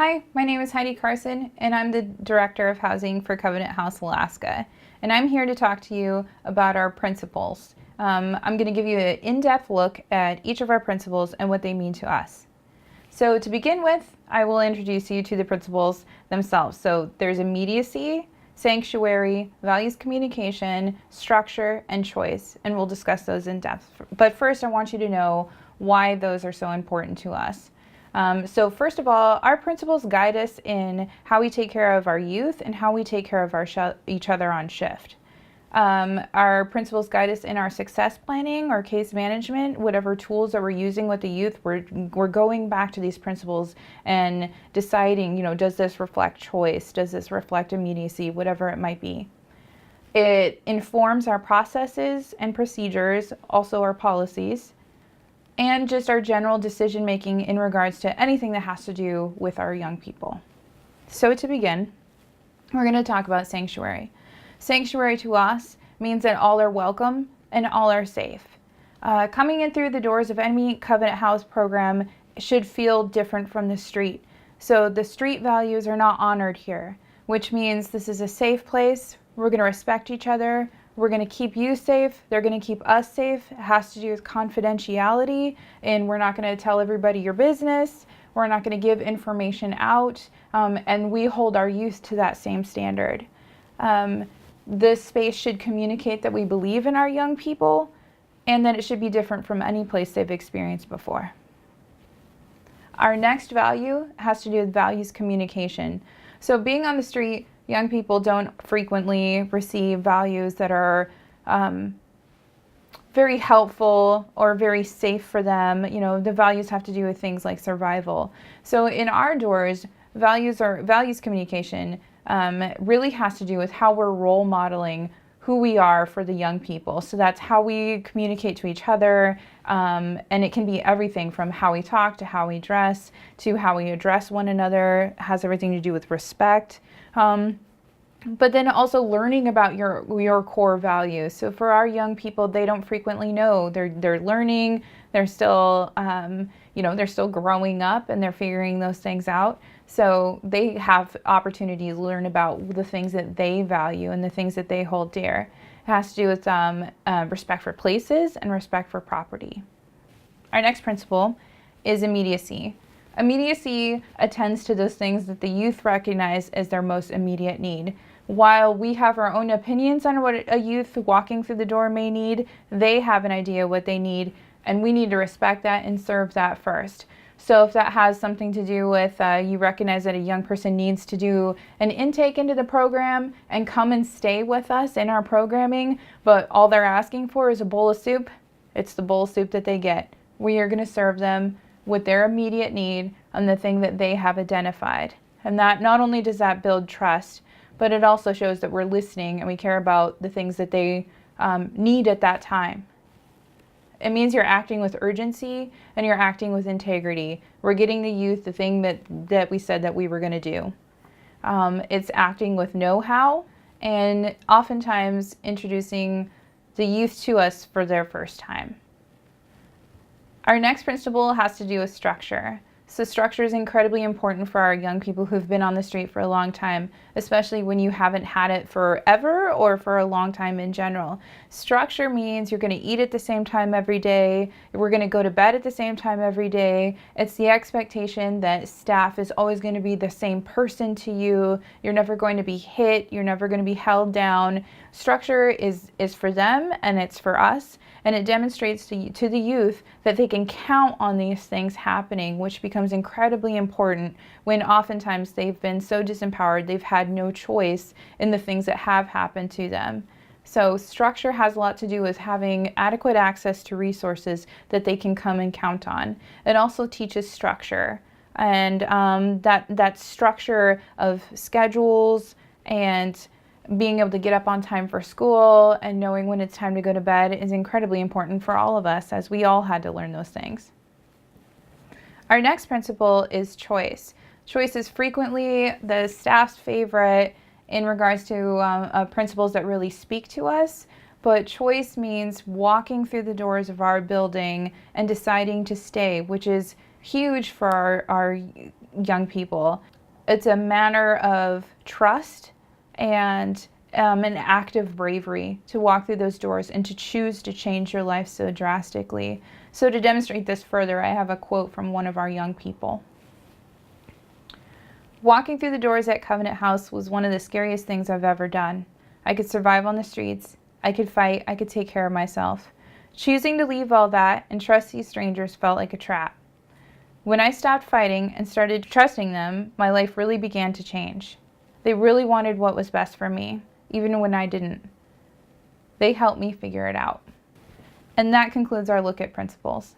Hi, my name is Heidi Carson, and I'm the Director of Housing for Covenant House Alaska. And I'm here to talk to you about our principles. I'm going to give you an in-depth look at each of our principles and what they mean to us. So to begin with, I will introduce you to the principles themselves. So there's immediacy, sanctuary, values communication, structure, and choice, and we'll discuss those in depth. But first, I want you to know why those are so important to us. So first of all, our principles guide us in how we take care of our youth and how we take care of each other on shift. Our principles guide us in our success planning or case management, whatever tools that we're using with the youth, we're going back to these principles and deciding, does this reflect choice? Does this reflect immediacy? Whatever it might be. It informs our processes and procedures, also our policies, and just our general decision making in regards to anything that has to do with our young people. So to begin, we're going to talk about sanctuary. Sanctuary to us means that all are welcome and all are safe. Coming in through the doors of any Covenant House program should feel different from the street. So the street values are not honored here, which means this is a safe place. We're going to respect each other. We're going to keep you safe. They're going to keep us safe. It has to do with confidentiality, and we're not going to tell everybody your business. We're not going to give information out, and we hold our youth to that same standard. This space should communicate that we believe in our young people, and that it should be different from any place they've experienced before. Our next value has to do with values communication. So being on the street, young people don't frequently receive values that are very helpful or very safe for them. The values have to do with things like survival. So in our doors, values communication really has to do with how we're role modeling who we are for the young people. So that's how we communicate to each other, and it can be everything from how we talk to how we dress to how we address one another. It has everything to do with respect. But then also learning about your core values. So for our young people, they don't frequently know. They're learning. They're still they're still growing up and they're figuring those things out. So they have opportunities to learn about the things that they value and the things that they hold dear. It has to do with respect for places and respect for property. Our next principle is immediacy. Immediacy attends to those things that the youth recognize as their most immediate need. While we have our own opinions on what a youth walking through the door may need, they have an idea what they need, and we need to respect that and serve that first. So if that has something to do with you recognize that a young person needs to do an intake into the program and come and stay with us in our programming, but all they're asking for is a bowl of soup, it's the bowl of soup that they get. We are going to serve them with their immediate need and the thing that they have identified. And that not only does that build trust, but it also shows that we're listening and we care about the things that they need at that time. It means you're acting with urgency and you're acting with integrity. We're getting the youth the thing that we said that we were going to do. It's acting with know-how and oftentimes introducing the youth to us for their first time. Our next principle has to do with structure. So structure is incredibly important for our young people who've been on the street for a long time, especially when you haven't had it forever or for a long time in general. Structure means you're going to eat at the same time every day. We're going to go to bed at the same time every day. It's the expectation that staff is always going to be the same person to you. You're never going to be hit. You're never going to be held down. Structure is for them and it's for us. And it demonstrates to the youth that they can count on these things happening, which becomes incredibly important when oftentimes they've been so disempowered, they've had no choice in the things that have happened to them. So structure has a lot to do with having adequate access to resources that they can come and count on. It also teaches structure, and that structure of schedules and being able to get up on time for school and knowing when it's time to go to bed is incredibly important for all of us, as we all had to learn those things. Our next principle is choice. Choice is frequently the staff's favorite in regards to principles that really speak to us, but choice means walking through the doors of our building and deciding to stay, which is huge for our young people. It's a manner of trust and an act of bravery to walk through those doors and to choose to change your life so drastically. So to demonstrate this further, I have a quote from one of our young people. Walking through the doors at Covenant House was one of the scariest things I've ever done. I could survive on the streets. I could fight. I could take care of myself. Choosing to leave all that and trust these strangers felt like a trap. When I stopped fighting and started trusting them, my life really began to change. They really wanted what was best for me, even when I didn't. They helped me figure it out. And that concludes our look at principles.